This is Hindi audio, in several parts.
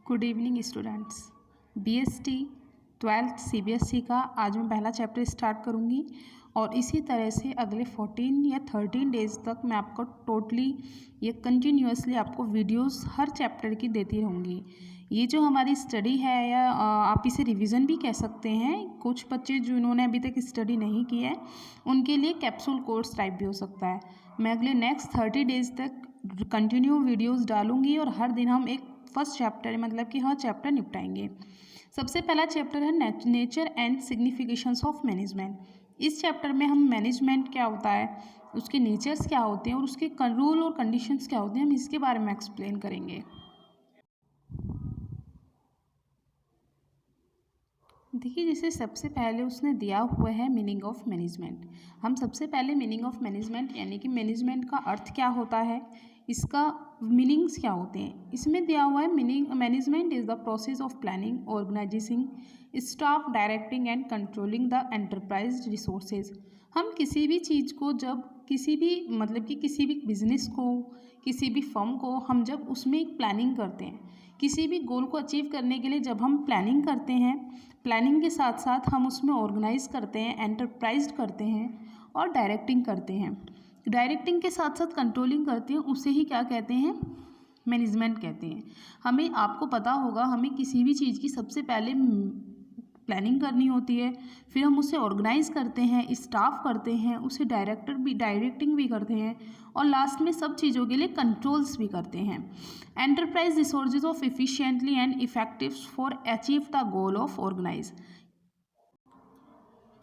Good evening students. BST 12th CBSE का आज मैं पहला चैप्टर स्टार्ट करूँगी और इसी तरह से अगले 14 या 13 डेज़ तक मैं आपको टोटली ये कंटिन्यूसली आपको वीडियोस हर चैप्टर की देती रहूँगी। ये जो हमारी स्टडी है या आप इसे रिवीजन भी कह सकते हैं। कुछ बच्चे जिन्होंने अभी तक स्टडी नहीं की है उनके लिए कैप्सूल कोर्स टाइप भी हो सकता है। मैं अगले नेक्स्ट 30 डेज़ तक कंटिन्यू वीडियोज़ डालूँगी और हर दिन हम एक फर्स्ट चैप्टर मतलब कि हर चैप्टर निपटाएंगे। सबसे पहला चैप्टर है nature and significations of management. इस चैप्टर में हम मैनेजमेंट क्या होता है, उसके नेचर्स क्या होते हैं और उसके रूल और कंडीशंस क्या होते हैं, हम इसके बारे में एक्सप्लेन करेंगे। देखिए, जैसे सबसे पहले उसने दिया हुआ है मीनिंग ऑफ मैनेजमेंट। हम सबसे पहले मीनिंग ऑफ मैनेजमेंट यानी कि मैनेजमेंट का अर्थ क्या होता है, इसका मीनिंग्स क्या होते हैं, इसमें दिया हुआ है meaning. Management is the process of planning, organising staff, directing and controlling the enterprise resources. हम किसी भी चीज़ को जब किसी भी मतलब कि किसी भी बिजनेस को, किसी भी फर्म को हम जब उसमें एक प्लानिंग करते हैं, किसी भी गोल को अचीव करने के लिए जब हम प्लानिंग करते हैं, प्लानिंग के साथ साथ हम उसमें ऑर्गेनाइज करते हैं, एंटरप्राइज करते हैं और डायरेक्टिंग करते हैं। डायरेक्टिंग के साथ साथ कंट्रोलिंग करते हैं, उसे ही क्या कहते हैं, मैनेजमेंट कहते हैं। हमें आपको पता होगा, हमें किसी भी चीज़ की सबसे पहले प्लानिंग करनी होती है, फिर हम उसे ऑर्गेनाइज करते हैं, स्टाफ करते हैं, उसे डायरेक्टिंग भी करते हैं और लास्ट में सब चीज़ों के लिए कंट्रोल्स भी करते हैं। Enterprise resources of efficiently and effective for achieve the goal of organise.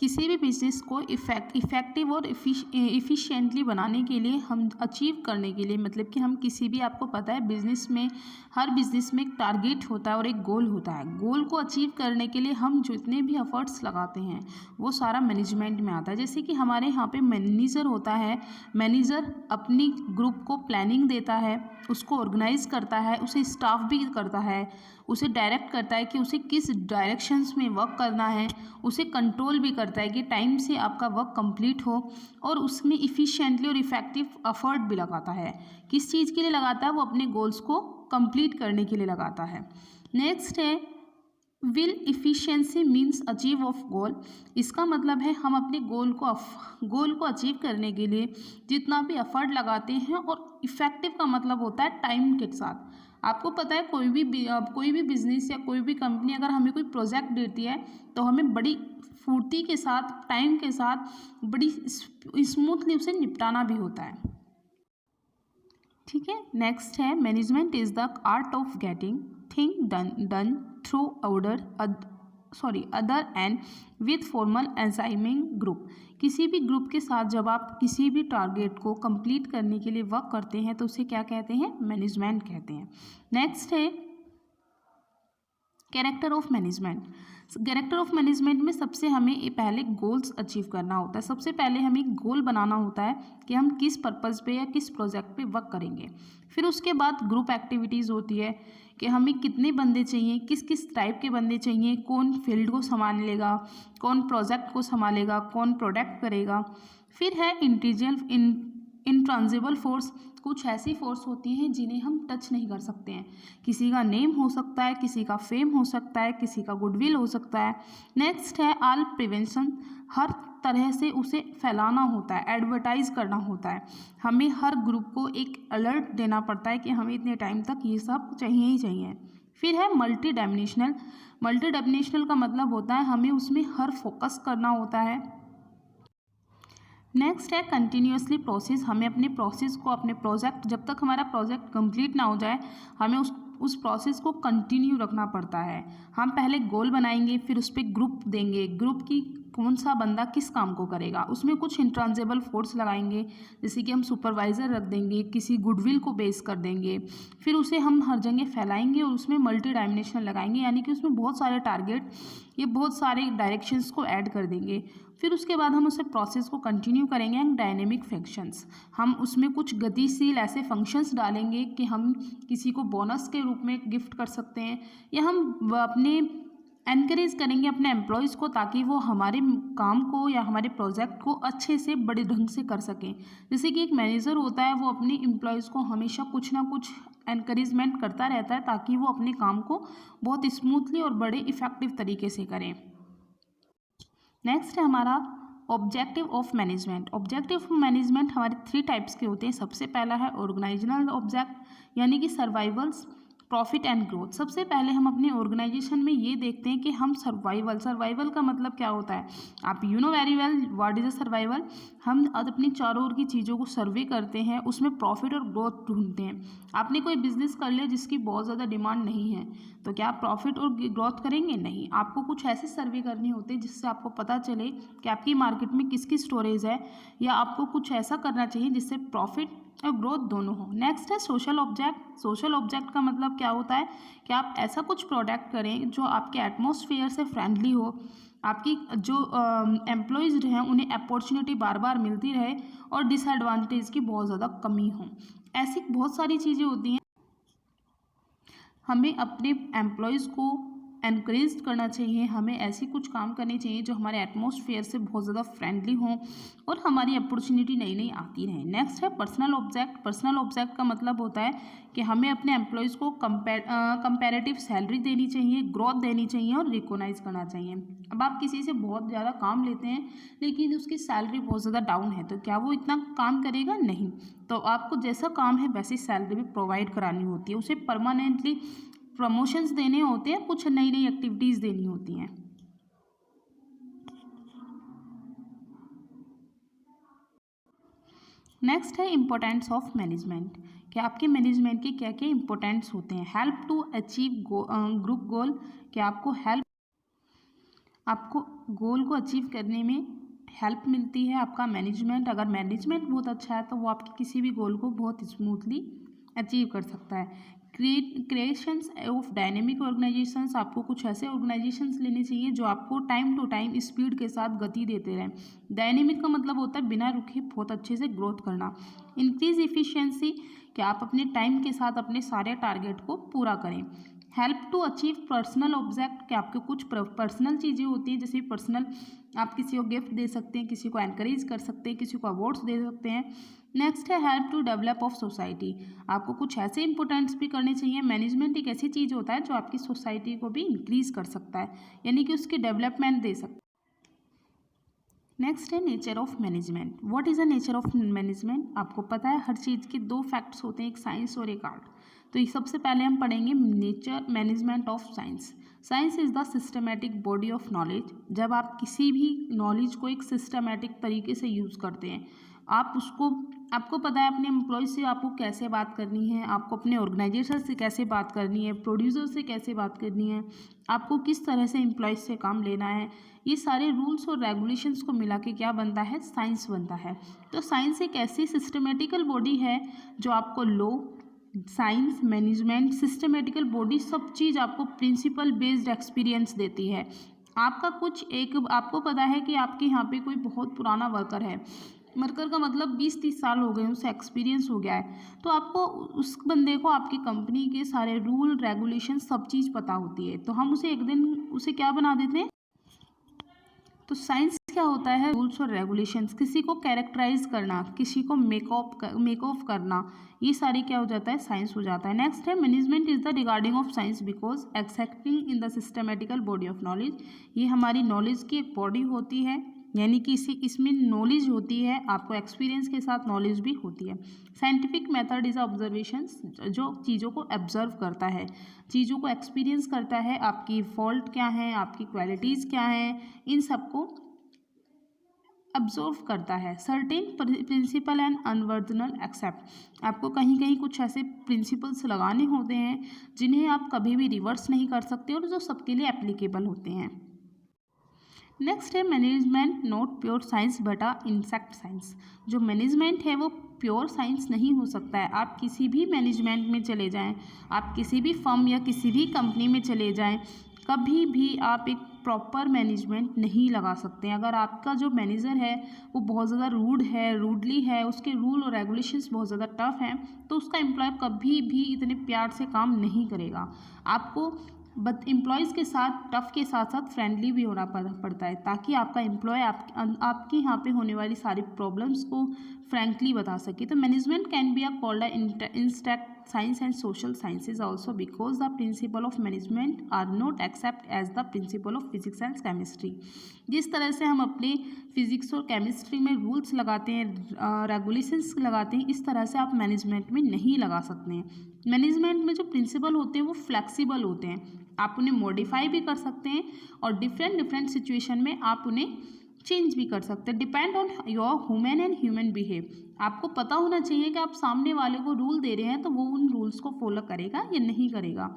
किसी भी बिजनेस को इफ़ेक्टिव और इफ़िशिएंटली बनाने के लिए, हम अचीव करने के लिए, मतलब कि हम किसी भी, आपको पता है बिज़नेस में, हर बिज़नेस में एक टारगेट होता है और एक गोल होता है। गोल को अचीव करने के लिए हम जितने भी एफर्ट्स लगाते हैं वो सारा मैनेजमेंट में आता है। जैसे कि हमारे यहाँ पे मैनेजर होता है, मैनेजर अपनी ग्रुप को प्लानिंग देता है, उसको ऑर्गेनाइज करता है, उसे स्टाफ भी करता है, उसे डायरेक्ट करता है कि उसे किस डायरेक्शंस में वर्क करना है, उसे कंट्रोल भी करता है कि टाइम से आपका वर्क कंप्लीट हो और उसमें इफ़िशिएंटली और इफ़ेक्टिव एफर्ट भी लगाता है। किस चीज़ के लिए लगाता है, वो अपने गोल्स को कंप्लीट करने के लिए लगाता है। नेक्स्ट है will efficiency means achieve of goal. इसका मतलब है हम अपने गोल को अचीव करने के लिए जितना भी एफर्ट लगाते हैं, और इफ़ेक्टिव का मतलब होता है टाइम के साथ। आपको पता है कोई भी बिजनेस या कोई भी कंपनी अगर हमें कोई प्रोजेक्ट देती है तो हमें बड़ी फुर्ती के साथ, टाइम के साथ, बड़ी स्मूथली उसे निपटाना भी होता है। ठीक है। नेक्स्ट है management is the art of getting thing done through other and with formal enzyming group. किसी भी ग्रुप के साथ जब आप किसी भी टारगेट को कंप्लीट करने के लिए वर्क करते हैं तो उसे क्या कहते हैं, मैनेजमेंट कहते हैं। नेक्स्ट है character of management. Character of management में सबसे हमें पहले गोल्स अचीव करना होता है। सबसे पहले हमें एक गोल बनाना होता है कि हम किस पर्पज़ पे या किस प्रोजेक्ट पे वर्क करेंगे। फिर उसके बाद ग्रुप एक्टिविटीज़ होती है कि हमें कितने बंदे चाहिए, किस किस टाइप के बंदे चाहिए, कौन फील्ड को संभाल लेगा, कौन प्रोजेक्ट को संभालेगा, कौन प्रोडक्ट करेगा। फिर है इंट्रांजिबल फोर्स। कुछ ऐसी फोर्स होती हैं जिन्हें हम टच नहीं कर सकते हैं। किसी का नेम हो सकता है, किसी का फेम हो सकता है, किसी का गुडविल हो सकता है। नेक्स्ट है ऑल प्रिवेंशन। हर तरह से उसे फैलाना होता है, एडवर्टाइज करना होता है। हमें हर ग्रुप को एक अलर्ट देना पड़ता है कि हमें इतने टाइम तक ये सब चाहिए ही चाहिए। फिर है मल्टी डायमेंशनल। मल्टी डायमेंशनल का मतलब होता है हमें उसमें हर फोकस करना होता है। नेक्स्ट है कंटिन्यूसली प्रोसेस। हमें अपने प्रोसेस को, अपने प्रोजेक्ट, जब तक हमारा प्रोजेक्ट कंप्लीट ना हो जाए हमें उस प्रोसेस को कंटिन्यू रखना पड़ता है। हम पहले गोल बनाएंगे, फिर उस पर ग्रुप देंगे, ग्रुप की कौन सा बंदा किस काम को करेगा, उसमें कुछ इंट्रांजिबल फोर्स लगाएंगे, जैसे कि हम सुपरवाइज़र रख देंगे, किसी गुडविल को बेस कर देंगे, फिर उसे हम हर जगह फैलाएंगे और उसमें मल्टी डायमेंशनल लगाएंगे, यानी कि उसमें बहुत सारे टारगेट, ये बहुत सारे डायरेक्शंस को ऐड कर देंगे। फिर उसके बाद हम उसे प्रोसेस को कंटिन्यू करेंगे एंड डायनेमिक फंक्शंस। हम उसमें कुछ गतिशील ऐसे फंक्शंस डालेंगे कि हम किसी को बोनस के रूप में गिफ्ट कर सकते हैं, या हम अपने एनकरेज करेंगे अपने एम्प्लॉयज़ को, ताकि वो हमारे काम को या हमारे प्रोजेक्ट को अच्छे से बड़े ढंग से कर सकें। जैसे कि एक मैनेजर होता है, वो अपने एम्प्लॉयज़ को हमेशा कुछ ना कुछ एनकरेजमेंट करता रहता है, ताकि वो अपने काम को बहुत स्मूथली और बड़े इफ़ेक्टिव तरीके से करें। नेक्स्ट है हमारा objective of management. Objective of management हमारे 3 टाइप्स के होते हैं। सबसे पहला है ऑर्गेनाइजेशनल ऑब्जेक्ट, यानी कि सर्वाइवल्स, प्रॉफिट एंड ग्रोथ। सबसे पहले हम अपने ऑर्गेनाइजेशन में ये देखते हैं कि हम सर्वाइवल का मतलब क्या होता है। आप you know very well what is a survival. हम अपनी चारों ओर की चीज़ों को सर्वे करते हैं, उसमें प्रॉफिट और ग्रोथ ढूंढते हैं। आपने कोई बिजनेस कर लिया जिसकी बहुत ज़्यादा डिमांड नहीं है, तो क्या आप प्रॉफिट और ग्रोथ करेंगे? नहीं। आपको कुछ ऐसे सर्वे करने होते हैं जिससे आपको पता चले कि आपकी मार्केट में किसकी स्टोरेज है, या आपको कुछ ऐसा करना चाहिए जिससे प्रॉफिट और ग्रोथ दोनों हो। नेक्स्ट है सोशल ऑब्जेक्ट। सोशल ऑब्जेक्ट का मतलब क्या होता है कि आप ऐसा कुछ प्रोडक्ट करें जो आपके एटमॉस्फेयर से फ्रेंडली हो, आपकी जो एम्प्लॉयज़ हैं उन्हें अपॉर्चुनिटी बार बार मिलती रहे, और डिसएडवांटेज की बहुत ज़्यादा कमी हो। ऐसी बहुत सारी चीज़ें होती हैं। हमें अपने एम्प्लॉयज़ को एनकरेज करना चाहिए, हमें ऐसी कुछ काम करने चाहिए जो हमारे एटमॉस्फेयर से बहुत ज़्यादा फ्रेंडली हों और हमारी अपॉर्चुनिटी नई नई आती रहें। नेक्स्ट है पर्सनल ऑब्जेक्ट। पर्सनल ऑब्जेक्ट का मतलब होता है कि हमें अपने एम्प्लॉयज़ को कंपैरेटिव सैलरी देनी चाहिए, ग्रोथ देनी चाहिए और रिकॉग्नाइज करना चाहिए। अब आप किसी से बहुत ज़्यादा काम लेते हैं लेकिन उसकी सैलरी बहुत ज़्यादा डाउन है, तो क्या वो इतना काम करेगा? नहीं। तो आपको जैसा काम है वैसी सैलरी भी प्रोवाइड करानी होती है, उसे परमानेंटली प्रमोशंस देने होते हैं, कुछ नई नई एक्टिविटीज़ देनी होती हैं। नेक्स्ट है इम्पोर्टेंस ऑफ मैनेजमेंट, कि आपके मैनेजमेंट के क्या क्या इंपॉर्टेंट्स होते हैं। Help to achieve group goal, कि आपको गोल को अचीव करने में हेल्प मिलती है आपका मैनेजमेंट। अगर मैनेजमेंट बहुत अच्छा है तो वो आपके किसी भी गोल को बहुत स्मूथली अचीव कर सकता है। क्रिएशंस ऑफ डायनेमिक ऑर्गेनाइजेशंस, आपको कुछ ऐसे ऑर्गेनाइजेशंस लेने चाहिए जो आपको टाइम टू टाइम स्पीड के साथ गति देते रहें। डायनेमिक का मतलब होता है बिना रुके बहुत अच्छे से ग्रोथ करना। इंक्रीज इफिशियंसी, कि आप अपने टाइम के साथ अपने सारे टारगेट को पूरा करें। Help to achieve personal object, कि आपके कुछ पर्सनल चीज़ें होती हैं, जैसे पर्सनल आप किसी को गिफ्ट दे सकते हैं, किसी को एनकरेज कर सकते हैं, किसी को अवार्ड्स दे सकते हैं। नेक्स्ट है help to develop of society, आपको कुछ ऐसे इंपॉर्टेंट्स भी करने चाहिए। मैनेजमेंट एक ऐसी चीज़ होता है जो आपकी सोसाइटी को भी इंक्रीज कर सकता है, यानी कि उसकी डेवलपमेंट दे सकता है। नेक्स्ट है nature of management. What is the nature of management? आपको पता है हर चीज़ के 2 फैक्ट्स होते हैं, एक साइंस और एक आर्ट। तो ये सबसे पहले हम पढ़ेंगे nature management of science. Science is the systematic body of knowledge, जब आप किसी भी नॉलेज को एक सिस्टमेटिक तरीके से यूज़ करते हैं। आप उसको आपको पता है अपने एम्प्लॉय से आपको कैसे बात करनी है, आपको अपने ऑर्गेनाइजेशन से कैसे बात करनी है, प्रोड्यूसर से कैसे बात करनी है, आपको किस तरह से एम्प्लॉयज़ से काम लेना है। ये सारे रूल्स और रेगुलेशंस को मिला के क्या बनता है? साइंस बनता है। तो साइंस एक ऐसी सिस्टमेटिकल बॉडी है जो आपको law, science, management, systematical body सब चीज़ आपको प्रिंसिपल बेस्ड एक्सपीरियंस देती है। आपको पता है कि आपके यहाँ पे कोई बहुत पुराना वर्कर है, वर्कर का मतलब 20-30 साल हो गए, उसे एक्सपीरियंस हो गया है, तो आपको उस बंदे को आपकी कंपनी के सारे रूल रेगुलेशन सब चीज़ पता होती है, तो हम उसे एक दिन उसे क्या बना देते हैं। तो साइंस क्या होता है? रूल्स और रेगुलेशंस, किसी को कैरेक्टराइज करना, किसी को मेक ऑफ करना, ये सारी क्या हो जाता है? साइंस हो जाता है। नेक्स्ट है management is the regarding of science because accepting in the systematical body of knowledge, ये हमारी नॉलेज की एक बॉडी होती है, यानी कि इसमें नॉलेज होती है, आपको एक्सपीरियंस के साथ नॉलेज भी होती है। साइंटिफिक मेथड इज ऑब्जर्वेशंस, जो चीज़ों को ऑब्जर्व करता है, चीज़ों को एक्सपीरियंस करता है, आपकी फॉल्ट क्या है, आपकी क्वालिटीज़ क्या हैं, इन सबको ऑब्जर्व करता है। सर्टेन प्रिंसिपल एंड अनवर्जनल एक्सेप्ट, आपको कहीं कहीं कुछ ऐसे प्रिंसिपल्स लगाने होते हैं जिन्हें आप कभी भी रिवर्स नहीं कर सकते और जो सबके लिए एप्लीकेबल होते हैं। नेक्स्ट है management not pure science but a insect science, जो मैनेजमेंट है वो प्योर साइंस नहीं हो सकता है। आप किसी भी मैनेजमेंट में चले जाएं, आप किसी भी फर्म या किसी भी कंपनी में चले जाएं, कभी भी आप एक प्रॉपर मैनेजमेंट नहीं लगा सकते हैं। अगर आपका जो मैनेजर है वो बहुत ज़्यादा रूडली है, उसके रूल और रेगुलेशंस बहुत ज़्यादा टफ हैं, तो उसका एम्प्लॉय कभी भी इतने प्यार से काम नहीं करेगा। आपको बट एम्प्लॉयज़ के साथ टफ के साथ साथ फ्रेंडली भी होना पड़ता है, ताकि आपका एम्प्लॉय आपके यहाँ पे होने वाली सारी प्रॉब्लम्स को फ्रैंकली बता सके। तो management can be called inexact science and social sciences also, because the principle of management are not exact as the principle of physics and chemistry. जिस तरह से हम अपने फिजिक्स और केमिस्ट्री में रूल्स लगाते हैं, रेगुलेशंस लगाते हैं, इस तरह से आप मैनेजमेंट में नहीं लगा सकते हैं। मैनेजमेंट में जो प्रिंसिपल होते हैं वो फ्लेक्सिबल होते हैं, आप उन्हें मॉडिफाई भी कर सकते हैं और डिफरेंट सिचुएशन में आप उन्हें चेंज भी कर सकते हैं, depend on your human behave. आपको पता होना चाहिए कि आप सामने वाले को रूल दे रहे हैं तो वो उन रूल्स को फॉलो करेगा या नहीं करेगा।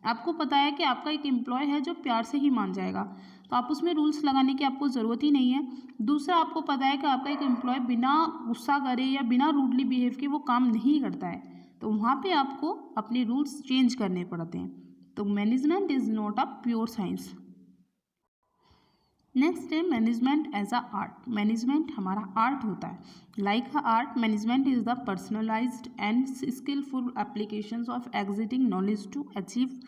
आपको पता है कि आपका एक एम्प्लॉय है जो प्यार से ही मान जाएगा, तो आप उसमें रूल्स लगाने की आपको ज़रूरत ही नहीं है। दूसरा, आपको पता है कि आपका एक एम्प्लॉय बिना गुस्सा करे या बिना रूडली बिहेव के वो काम नहीं करता है, तो वहाँ पे आपको अपने रूल्स चेंज करने पड़ते हैं। तो management is not a pure science. Next है management as a art. Management हमारा आर्ट होता है। Like a art, management is the personalised and skilful applications of existing knowledge to achieve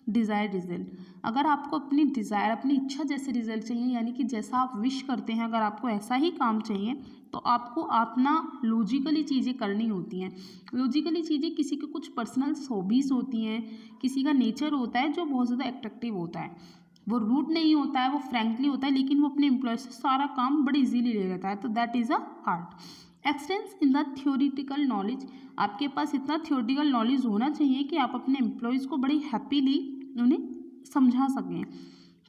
desired result. अगर आपको अपनी डिज़ायर, अपनी इच्छा जैसे रिजल्ट चाहिए, यानी कि जैसा आप विश करते हैं, अगर आपको ऐसा ही काम चाहिए तो आपको अपना लॉजिकली चीज़ें करनी होती हैं। लॉजिकली चीज़ें, किसी के कुछ पर्सनल हॉबीज़ होती हैं, किसी का नेचर होता है जो बहुत ज़्यादा एट्रैक्टिव होता है, वो रूड नहीं होता है, वो फ्रैंकली होता है, लेकिन वो अपने एम्प्लॉय से सारा काम बड़ी इजीली ले लेता है, तो that is a art. Expanse in the theoretical knowledge. आपके पास इतना थ्योरिटिकल नॉलेज होना चाहिए कि आप अपने एम्प्लॉयज़ को बड़ी हैप्पीली उन्हें समझा सकें।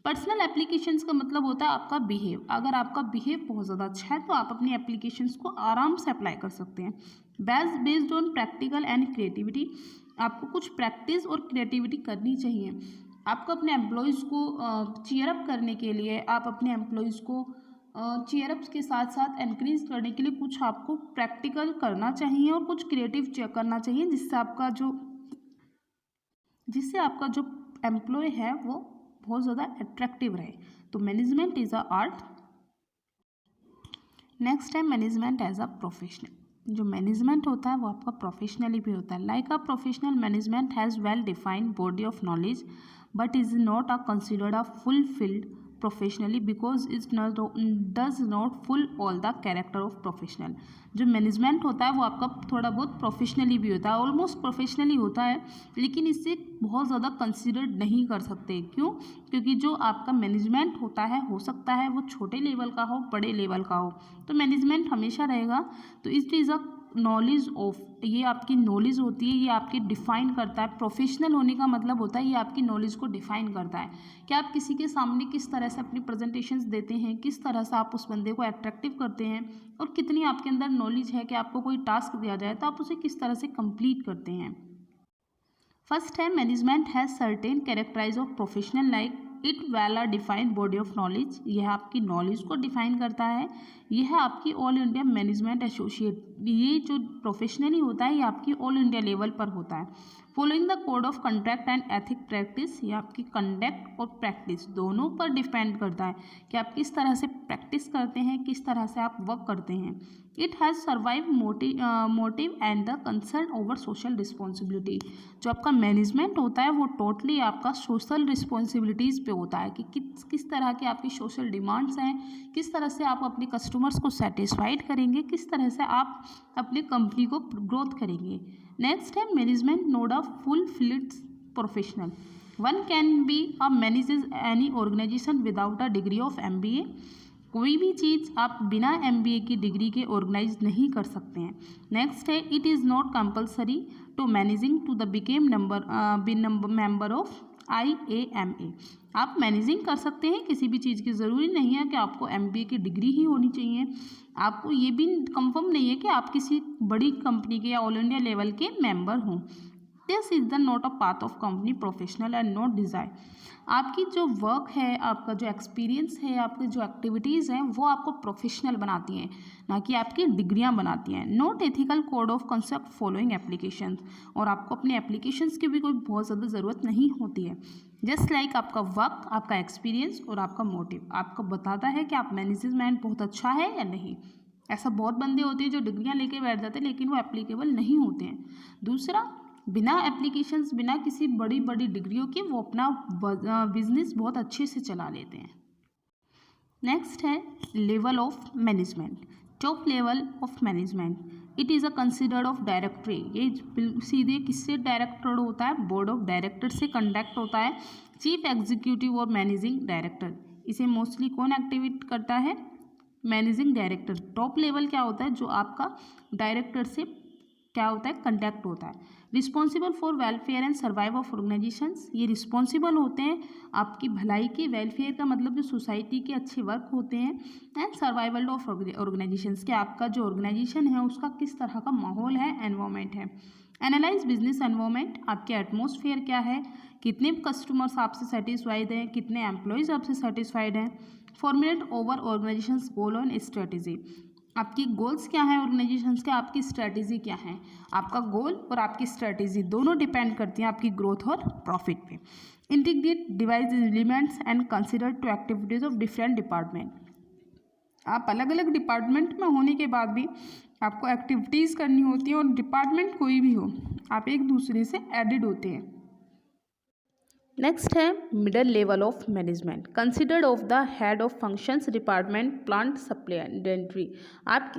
पर्सनल एप्लीकेशंस का मतलब होता है आपका बिहेव। अगर आपका बिहेव बहुत ज़्यादा अच्छा है तो आप अपनी एप्लीकेशंस को आराम से अप्लाई कर सकते हैं। Based on practical and creativity. आपको कुछ प्रैक्टिस और क्रिएटिविटी करनी चाहिए। आपको अपने एम्प्लॉयज़ को चीयर अप करने के लिए, आप अपने एम्प्लॉयज़ को चीयर अप के साथ साथ एनकरेज करने के लिए कुछ आपको प्रैक्टिकल करना चाहिए और कुछ क्रिएटिव करना चाहिए, जिससे आपका जो एम्प्लॉय है वो बहुत ज़्यादा अट्रैक्टिव रहे। तो management is a art. Next है मैनेजमेंट एज अ प्रोफेशनल। जो मैनेजमेंट होता है वो आपका प्रोफेशनली भी होता है। Like a professional, management has well defined body of knowledge but is not a considered a fulfilled professionally because it does not full all the character of professional। जो मैनेजमेंट होता है वो आपका थोड़ा बहुत प्रोफेशनली भी होता है, ऑलमोस्ट प्रोफेशनली होता है, लेकिन इसे बहुत ज़्यादा कंसिडर्ड नहीं कर सकते। क्यों? क्योंकि जो आपका मैनेजमेंट होता है, हो सकता है वो छोटे लेवल का हो, बड़े लेवल का हो, तो मैनेजमेंट हमेशा रहेगा। तो it is a knowledge of, ये आपकी नॉलेज होती है, ये आपकी डिफ़ाइन करता है। प्रोफेशनल होने का मतलब होता है ये आपकी नॉलेज को डिफ़ाइन करता है कि आप किसी के सामने किस तरह से अपनी प्रेजेंटेशंस देते हैं, किस तरह से आप उस बंदे को अट्रैक्टिव करते हैं, और कितनी आपके अंदर नॉलेज है कि आपको कोई टास्क दिया जाए तो आप उसे किस तरह से कंप्लीट करते हैं। फर्स्ट है management has certain characterise of professional like it well a defined body of knowledge. यह आपकी नॉलेज को डिफाइन करता है। यह है आपकी ऑल इंडिया मैनेजमेंट एसोसिएट। ये जो प्रोफेशनली होता है ये आपकी ऑल इंडिया लेवल पर होता है। Following the code of conduct and ethic practice, ये आपकी कंडक्ट और प्रैक्टिस दोनों पर डिपेंड करता है कि आप किस तरह से प्रैक्टिस करते हैं, किस तरह से आप वर्क करते हैं। It has survive motive and the concern over social responsibility. जो आपका मैनेजमेंट होता है वो टोटली आपका सोशल रिस्पॉन्सिबिलिटीज़ पे होता है कि किस तरह की आपकी सोशल डिमांड्स हैं, किस तरह से आप अपने कस्टमर्स को सेटिस्फाइड करेंगे, किस तरह से आप अपनी कंपनी को ग्रोथ करेंगे। नेक्स्ट है management not a full fledged professional. One can be a manages any organisation without a degree of MBA। कोई भी चीज़ आप बिना MBA की डिग्री के ऑर्गेनाइज नहीं कर सकते हैं। नेक्स्ट है it is not compulsory to managing to the became member of IAMA। आप मैनेजिंग कर सकते हैं, किसी भी चीज़ की ज़रूरी नहीं है कि आपको MBA की डिग्री ही होनी चाहिए। आपको ये भी कंफर्म नहीं है कि आप किसी बड़ी कंपनी के या ऑल इंडिया लेवल के मेंबर हों। This is the not a path of company professional and not desire. आपकी जो वर्क है, आपका जो एक्सपीरियंस है, आपकी जो एक्टिविटीज़ हैं वो आपको प्रोफेशनल बनाती हैं, ना कि आपकी डिग्रियां बनाती हैं। Note ethical code of concept following applications. और आपको अपने एप्लीकेशंस की भी कोई बहुत ज़्यादा ज़रूरत नहीं होती है। जस्ट लाइक आपका वर्क, आपका एक्सपीरियंस और आपका मोटिव आपको बताता है कि आप मैनेजमेंट बहुत अच्छा है या नहीं। ऐसा बहुत बंदे होते हैं जो डिग्रियाँ लेके बैठ जाते हैं लेकिन वो एप्लीकेबल नहीं होते हैं। दूसरा, बिना एप्लीकेशंस, बिना किसी बड़ी बड़ी डिग्रियों के वो अपना बिजनेस बहुत अच्छे से चला लेते हैं। नेक्स्ट है level of management, top level of management. It is a considered of directory, ये सीधे किससे डायरेक्टर होता है, बोर्ड ऑफ डायरेक्टर से कंडक्ट होता है। चीफ एग्जीक्यूटिव और मैनेजिंग डायरेक्टर, इसे मोस्टली कौन एक्टिवेट करता है, मैनेजिंग डायरेक्टर। टॉप लेवल क्या होता है, जो आपका डायरेक्टर से क्या होता है, कंडक्ट होता है। Responsible for welfare and survive of organisations, ये रिस्पॉन्सिबल होते हैं आपकी भलाई के, वेलफेयर का मतलब जो सोसाइटी के अच्छे वर्क होते हैं, एंड सर्वाइवल ऑफ ऑर्गेनाइजेशंस, के आपका जो ऑर्गेनाइजेशन है उसका किस तरह का माहौल है, एनवायरमेंट है। एनालाइज बिजनेस एनवायरमेंट, आपके एटमॉस्फेयर क्या है, कितने कस्टमर्स आपसे सेटिस्फाइड हैं, कितने एम्प्लॉयज़ आपसे सेटिस्फाइड हैं। Formulate over organisations goal on strategy, आपकी गोल्स क्या है ऑर्गेनाइजेशंस के, आपकी स्ट्रेटेजी क्या है। आपका गोल और आपकी स्ट्रेटेजी दोनों डिपेंड करती हैं आपकी ग्रोथ और प्रॉफिट पे। Integrate device elements and consider to activities of different department, आप अलग अलग डिपार्टमेंट में होने के बाद भी आपको एक्टिविटीज़ करनी होती हैं, और डिपार्टमेंट कोई भी हो आप एक दूसरे से एडिड होते हैं। नेक्स्ट है middle level of management, considered of the head of functions department plant supplementary. आप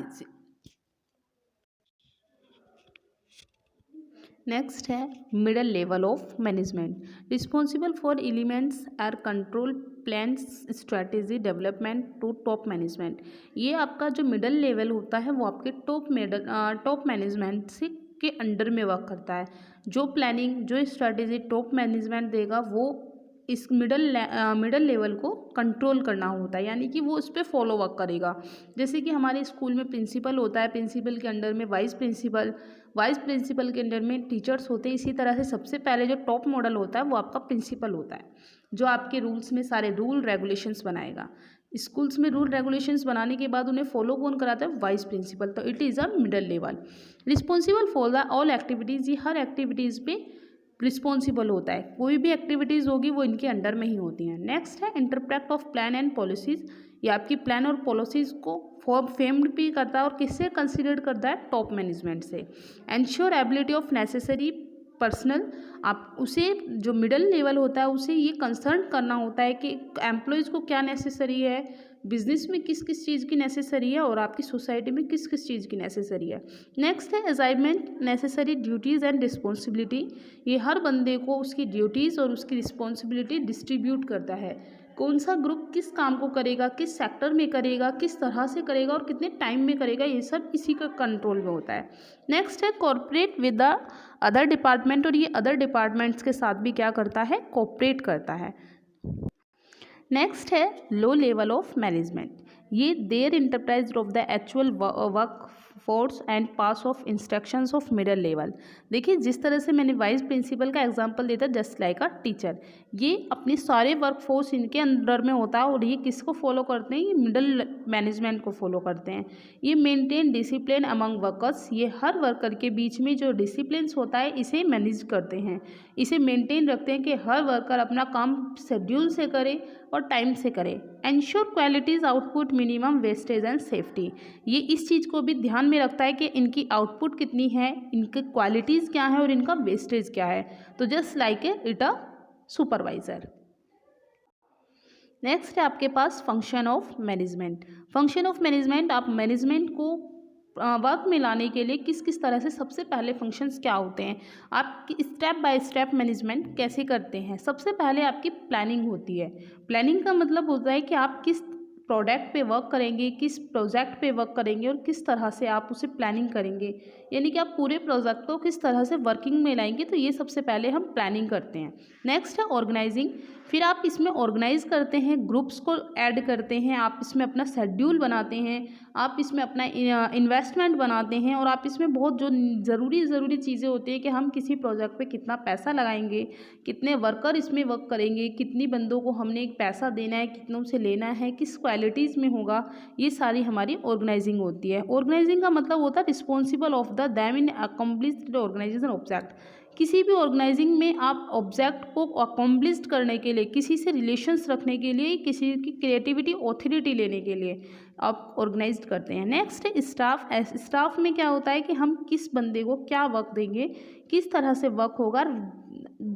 नेक्स्ट है middle level of management, responsible for elements are control plans strategy development to top management. ये आपका जो मिडल लेवल होता है वो आपके टॉप मैनेजमेंट से के अंडर में वर्क करता है। जो प्लानिंग, जो स्ट्रेटेजी टॉप मैनेजमेंट देगा वो इस मिडल लेवल को कंट्रोल करना होता है, यानी कि वो उस पर फॉलो वर्क करेगा। जैसे कि हमारे स्कूल में प्रिंसिपल होता है, प्रिंसिपल के अंडर में वाइस प्रिंसिपल, वाइस प्रिंसिपल के अंडर में टीचर्स होते हैं। इसी तरह से सबसे पहले जो टॉप मॉडल होता है वो आपका प्रिंसिपल होता है, जो आपके रूल्स में सारे रूल रेगुलेशंस बनाएगा। स्कूल्स में रूल रेगुलेशंस बनाने के बाद उन्हें फॉलो कौन कराता है, वाइस प्रिंसिपल। तो it is a middle level. Responsible for the all activities, ये हर एक्टिविटीज़ पे रिस्पॉन्सिबल होता है, कोई भी एक्टिविटीज़ होगी वो इनके अंडर में ही होती हैं। नेक्स्ट है interpret of plan and policies, ये आपकी प्लान और पॉलिसीज़ को फेम्ड भी करता है और किससे कंसिडर करता है, टॉप मैनेजमेंट से। Ensure ability of necessary personal, आप उसे जो मिडल लेवल होता है उसे ये कंसर्न करना होता है कि एम्प्लॉयज़ को क्या नेसेसरी है, बिजनेस में किस किस चीज़ की नेसेसरी है, और आपकी सोसाइटी में किस किस चीज़ की नेसेसरी है। नेक्स्ट है assignment necessary duties and responsibility, ये हर बंदे को उसकी ड्यूटीज़ और उसकी रिस्पॉन्सिबिलिटी डिस्ट्रीब्यूट करता है, कौन सा ग्रुप किस काम को करेगा, किस सेक्टर में करेगा, किस तरह से करेगा और कितने टाइम में करेगा, ये सब इसी का कंट्रोल में होता है। नेक्स्ट है corporate with the other department, और ये अदर डिपार्टमेंट्स के साथ भी क्या करता है, कोऑपरेट करता है। नेक्स्ट है लो लेवल ऑफ मैनेजमेंट, ये there enterprise of the actual work force and pass of instructions of middle level. देखिए जिस तरह से मैंने वाइस प्रिंसिपल का एग्जांपल देता जस्ट लाइक अ टीचर, ये अपने सारे वर्क फोर्स इनके अंडर में होता है, और ये किसको फॉलो करते हैं, ये मिडल मैनेजमेंट को फॉलो करते हैं। ये मेंटेन डिसिप्लिन अमंग वर्कर्स, ये हर वर्कर के बीच में जो डिसिप्लिन होता है इसे मैनेज करते हैं, इसे मेंटेन रखते हैं कि हर वर्कर अपना काम शेड्यूल से करे और टाइम से करे। Ensure qualities output minimum wastage and safety, ये इस चीज़ को भी ध्यान में रखता है कि इनकी आउटपुट कितनी है, इनके क्वालिटीज़ क्या है और इनका वेस्टेज क्या है। तो just like it a supervisor. Next है आपके पास function of management. Function of management, आप मैनेजमेंट को वर्क में लाने के लिए किस किस तरह से सबसे पहले फंक्शंस क्या होते हैं, आप स्टेप बाय स्टेप मैनेजमेंट कैसे करते हैं। सबसे पहले आपकी प्लानिंग होती है। प्लानिंग का मतलब होता है कि आप किस प्रोडक्ट पे वर्क करेंगे, किस प्रोजेक्ट पे वर्क करेंगे और किस तरह से आप उसे प्लानिंग करेंगे, यानी कि आप पूरे प्रोजेक्ट को किस तरह से वर्किंग में लाएंगे। तो ये सबसे पहले हम प्लानिंग करते हैं। नेक्स्ट है ऑर्गेनाइजिंग, फिर आप इसमें ऑर्गेनाइज करते हैं, ग्रुप्स को ऐड करते हैं, आप इसमें अपना शेड्यूल बनाते हैं, आप इसमें अपना इन्वेस्टमेंट बनाते हैं, और आप इसमें बहुत जो ज़रूरी चीज़ें होती है कि हम किसी प्रोजेक्ट पे कितना पैसा लगाएंगे, कितने वर्कर इसमें वर्क करेंगे, कितनी बंदों को हमने एक पैसा देना है, कितनों से लेना है, किस क्वालिटीज़ में होगा, ये सारी हमारी ऑर्गेनाइजिंग होती है। ऑर्गेनाइजिंग का मतलब होता है responsible of the them in accomplish organisation object, किसी भी ऑर्गेनाइजिंग में आप ऑब्जेक्ट को अकॉम्प्लिश्ड करने के लिए, किसी से रिलेशंस रखने के लिए, किसी की क्रिएटिविटी ऑथोरिटी लेने के लिए आप ऑर्गेनाइज करते हैं। नेक्स्ट है स्टाफ। स्टाफ में क्या होता है कि हम किस बंदे को क्या वर्क देंगे, किस तरह से वर्क होगा।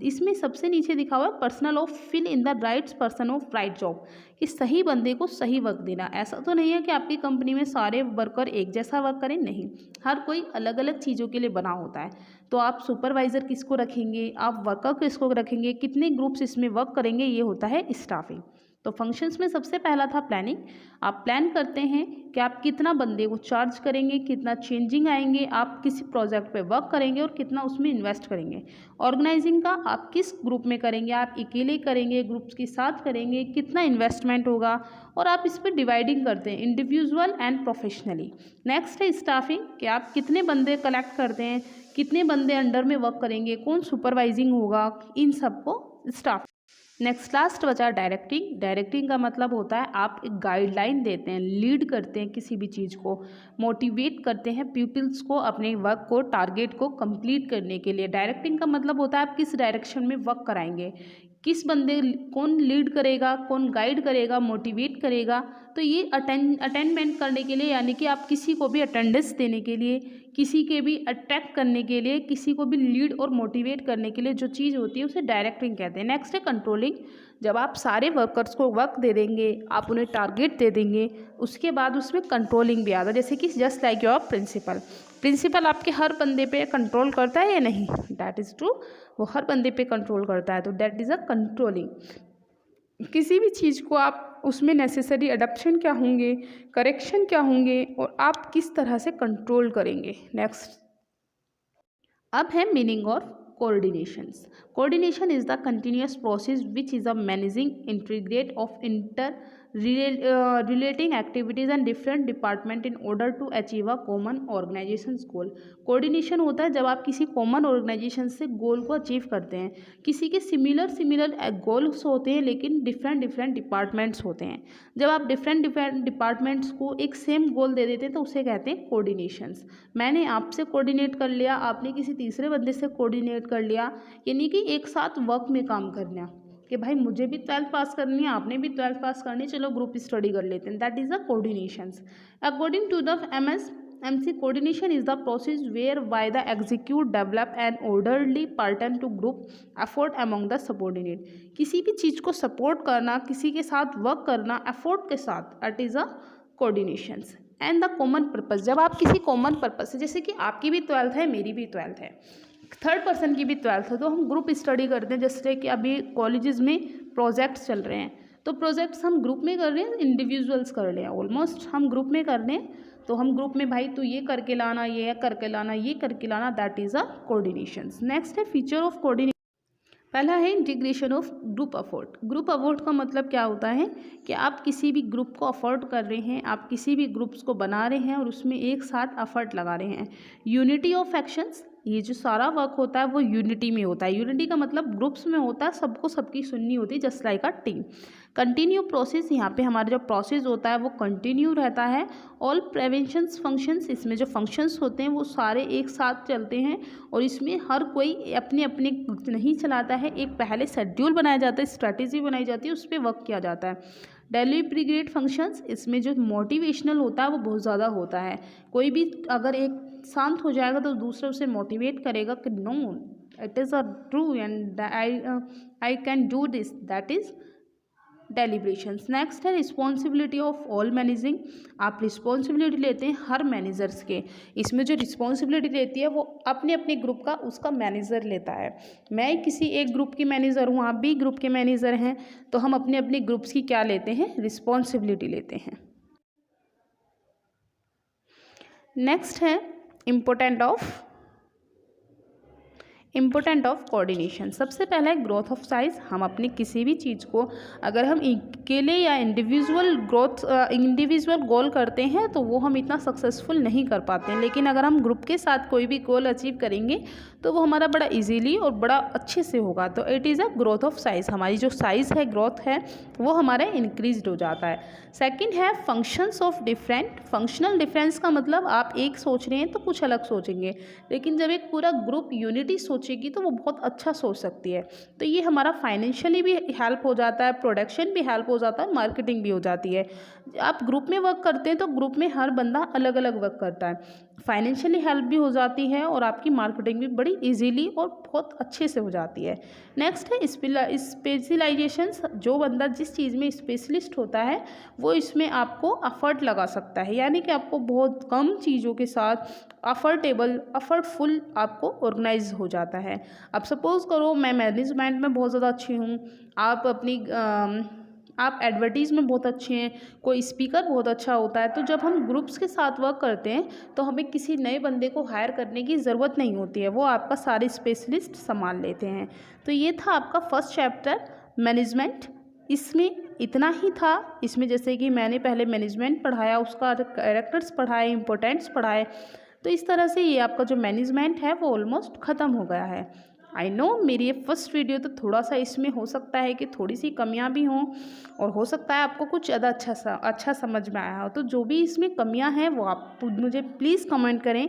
इसमें सबसे नीचे दिखा हुआ है personal of fill in the rights person of right job, कि सही बंदे को सही वर्क देना। ऐसा तो नहीं है कि आपकी कंपनी में सारे वर्कर एक जैसा वर्क करें, नहीं, हर कोई अलग अलग चीज़ों के लिए बना होता है। तो आप सुपरवाइज़र किसको रखेंगे, आप वर्कर किसको रखेंगे, कितने ग्रुप्स इसमें वर्क करेंगे, ये होता है स्टाफिंग। तो फंक्शंस में सबसे पहला था प्लानिंग। आप प्लान करते हैं कि आप कितना बंदे को चार्ज करेंगे, कितना चेंजिंग आएंगे, आप किसी प्रोजेक्ट पे वर्क करेंगे और कितना उसमें इन्वेस्ट करेंगे। ऑर्गेनाइजिंग का आप किस ग्रुप में करेंगे, आप अकेले करेंगे, ग्रुप्स के साथ करेंगे, कितना इन्वेस्टमेंट होगा, और आप इस पर डिवाइडिंग करते हैं इंडिविजुअल एंड प्रोफेशनली। नेक्स्ट है स्टाफिंग, कि आप कितने बंदे कलेक्ट करते हैं, कितने बंदे अंडर में वर्क करेंगे, कौन सुपरवाइजिंग होगा, इन सबको स्टाफ। नेक्स्ट लास्ट बचा डायरेक्टिंग। डायरेक्टिंग का मतलब होता है आप एक गाइडलाइन देते हैं, लीड करते हैं किसी भी चीज़ को, मोटिवेट करते हैं पीपल्स को अपने वर्क को, टारगेट को कंप्लीट करने के लिए। डायरेक्टिंग का मतलब होता है आप किस डायरेक्शन में वर्क कराएंगे, किस बंदे, कौन लीड करेगा, कौन गाइड करेगा, मोटिवेट करेगा। तो ये अटेंडमेंट करने के लिए, यानी कि आप किसी को भी अटेंडेंस देने के लिए, किसी के भी अट्रैक्ट करने के लिए, किसी को भी लीड और मोटिवेट करने के लिए जो चीज़ होती है उसे डायरेक्टिंग कहते हैं। नेक्स्ट है कंट्रोलिंग। जब आप सारे वर्कर्स को वर्क दे देंगे, आप उन्हें टारगेट दे देंगे, उसके बाद उसमें कंट्रोलिंग भी आता है। जैसे कि जस्ट लाइक योर प्रिंसिपल आपके हर बंदे पे कंट्रोल करता है या नहीं, दैट इज़ ट्रू, वो हर बंदे पे कंट्रोल करता है, तो दैट इज़ अ कंट्रोलिंग। किसी भी चीज़ को आप उसमें नेसेसरी अडप्शन क्या होंगे, करेक्शन क्या होंगे, और आप किस तरह से कंट्रोल करेंगे। नेक्स्ट अब है मीनिंग और coordinations. Coordination is the continuous process which is a managing integrate of relating activities and different department in order to achieve a common organization's goal. Coordination होता है जब आप किसी कॉमन ऑर्गेनाइजेशन से गोल को अचीव करते हैं। किसी के सिमिलर गोल्स होते हैं लेकिन डिफरेंट डिपार्टमेंट्स होते हैं। जब आप डिफरेंट डिपार्टमेंट्स को एक सेम गोल दे देते हैं तो उसे कहते हैं कोऑर्डिनेशंस। मैंने आपसे कोऑर्डिनेट कर लिया, आपने किसी तीसरे बंदे से कोऑर्डिनेट कर लिया, यानी कि एक साथ वर्क में काम करना, कि भाई मुझे भी 12th पास करनी है, आपने भी 12th पास करनी है, चलो ग्रुप स्टडी कर लेते हैं। That is a coordinations. According to the MSMC, coordination is the process whereby the execute develop an orderly pattern to group effort among the subordinate. किसी भी चीज़ को सपोर्ट करना, किसी के साथ वर्क करना एफोर्ट के साथ, that is a coordinations. And the common purpose, जब आप किसी कॉमन पर्पस से, जैसे कि आपकी भी 12th है, मेरी भी 12th है, थर्ड पर्सन की भी 12th है, तो हम ग्रुप स्टडी करते हैं। जैसे कि अभी कॉलेजेस में प्रोजेक्ट्स चल रहे हैं, तो प्रोजेक्ट्स हम ग्रुप में कर रहे हैं, इंडिविजुअल्स कर रहे हैं, ऑलमोस्ट हम ग्रुप में कर रहे हैं। तो हम ग्रुप में भाई तू ये करके लाना, ये करके लाना, ये करके लाना, that is a coordinations. Next है फीचर ऑफ कोऑर्डिनेशन। पहला है इंटीग्रेशन ऑफ ग्रुप अफोर्ट। ग्रुप अफोर्ट का मतलब क्या होता है कि आप किसी भी ग्रुप को अफोर्ड कर रहे हैं, आप किसी भी ग्रुप्स को बना रहे हैं और उसमें एक साथ एफर्ट लगा रहे हैं। यूनिटी ऑफ एक्शंस, ये जो सारा वर्क होता है वो यूनिटी में होता है। यूनिटी का मतलब ग्रुप्स में होता है, सबको सबकी सुननी होती है, just like a team. Continue process, यहाँ पे हमारा जो प्रोसेस होता है वो कंटिन्यू रहता है। ऑल प्रिवेंशंस फंक्शंस, इसमें जो फंक्शंस होते हैं वो सारे एक साथ चलते हैं और इसमें हर कोई अपने अपने नहीं चलाता है, एक पहले शेड्यूल बनाया जाता है, स्ट्रैटेजी बनाई जाती है, उस पर वर्क किया जाता है। डेलिब्रेट फंक्शंस, इसमें जो मोटिवेशनल होता है वो बहुत ज़्यादा होता है। कोई भी अगर एक शांत हो जाएगा तो दूसरे उसे मोटिवेट करेगा कि no it is a true and I can do this, that is deliberations. Next है रिस्पॉन्सिबिलिटी ऑफ ऑल मैनेजिंग। आप रिस्पॉन्सिबिलिटी लेते हैं हर मैनेजर्स के। इसमें जो रिस्पॉन्सिबिलिटी लेती है वो अपने अपने ग्रुप का उसका मैनेजर लेता है। मैं किसी एक ग्रुप की मैनेजर हूँ, आप भी ग्रुप के मैनेजर हैं, तो हम अपने अपने ग्रुप्स की क्या लेते हैं, रिस्पॉन्सिबिलिटी लेते हैं। नेक्स्ट है इम्पोर्टेंट ऑफ कोऑर्डिनेशन। सबसे पहला है ग्रोथ ऑफ साइज। हम अपनी किसी भी चीज़ को अगर हम अकेले या इंडिविजुअल गोल करते हैं तो वो हम इतना सक्सेसफुल नहीं कर पाते हैं, लेकिन अगर हम ग्रुप के साथ कोई भी गोल अचीव करेंगे तो वो हमारा बड़ा इजीली और बड़ा अच्छे से होगा। तो it is a growth of size. हमारी जो साइज़ है, ग्रोथ है, वो हमारा इंक्रीज हो जाता है। सेकंड है functions of different. Functional difference का मतलब आप एक सोच रहे हैं तो कुछ अलग सोचेंगे, लेकिन जब एक पूरा ग्रुप यूनिटी सोच सोचेगी तो वो बहुत अच्छा सोच सकती है। तो ये हमारा फाइनेंशियली भी हेल्प हो जाता है, प्रोडक्शन भी हेल्प हो जाता है, मार्केटिंग भी हो जाती है। आप ग्रुप में वर्क करते हैं तो ग्रुप में हर बंदा अलग अलग वर्क करता है, फाइनेंशियली हेल्प भी हो जाती है और आपकी मार्केटिंग भी बड़ी इजीली और बहुत अच्छे से हो जाती है। नेक्स्ट है स्पेशलाइजेशंस। जो बंदा जिस चीज़ में स्पेशलिस्ट होता है वो इसमें आपको एफर्ट लगा सकता है, यानी कि आपको बहुत कम चीज़ों के साथ एफर्टफुल आपको ऑर्गेनाइज हो जाता है। अब सपोज़ करो मैं मैनेजमेंट में बहुत ज़्यादा अच्छी हूँ, आप एडवर्टीज़ में बहुत अच्छे हैं, कोई स्पीकर बहुत अच्छा होता है, तो जब हम ग्रुप्स के साथ वर्क करते हैं तो हमें किसी नए बंदे को हायर करने की ज़रूरत नहीं होती है, वो आपका सारे स्पेशलिस्ट संभाल लेते हैं। तो ये था आपका फर्स्ट चैप्टर मैनेजमेंट। इसमें इतना ही था। इसमें जैसे कि मैंने पहले मैनेजमेंट पढ़ाया, उसका कैरेक्टर्स पढ़ाए, इंपॉर्टेंट्स पढ़ाए, तो इस तरह से ये आपका जो मैनेजमेंट है वो ऑलमोस्ट ख़त्म हो गया है। आई नो मेरी ये फर्स्ट वीडियो तो थोड़ा सा इसमें हो सकता है कि थोड़ी सी कमियां भी हों, और हो सकता है आपको कुछ ज़्यादा अच्छा समझ में आया हो। तो जो भी इसमें कमियां हैं वो आप मुझे प्लीज़ कमेंट करें।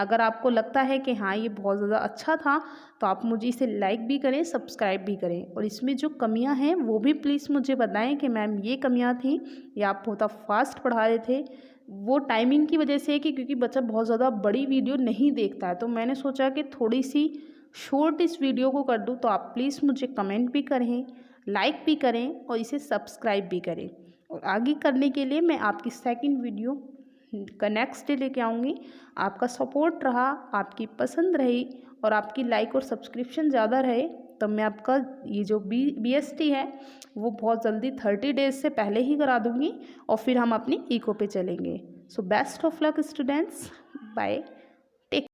अगर आपको लगता है कि हाँ ये बहुत ज़्यादा अच्छा था तो आप मुझे इसे लाइक भी करें, सब्सक्राइब भी करें, और इसमें जो कमियां हैं वो भी प्लीज़ मुझे बताएं कि मैम ये कमियां थी या आप बहुत फास्ट पढ़ा रहे थे। वो टाइमिंग की वजह से है कि क्योंकि बच्चा बहुत ज़्यादा बड़ी वीडियो नहीं देखता है, तो मैंने सोचा कि थोड़ी सी शॉर्ट इस वीडियो को कर दूँ। तो आप प्लीज़ मुझे कमेंट भी करें, लाइक भी करें और इसे सब्सक्राइब भी करें। और आगे करने के लिए मैं आपकी सेकंड वीडियो का नेक्स्ट डे लेके आऊँगी। आपका सपोर्ट रहा, आपकी पसंद रही और आपकी लाइक और सब्सक्रिप्शन ज़्यादा रहे तो मैं आपका ये जो BST है वो बहुत जल्दी 30 डेज़ से पहले ही करा दूँगी और फिर हम अपनी इको पे चलेंगे। So best of luck students, bye.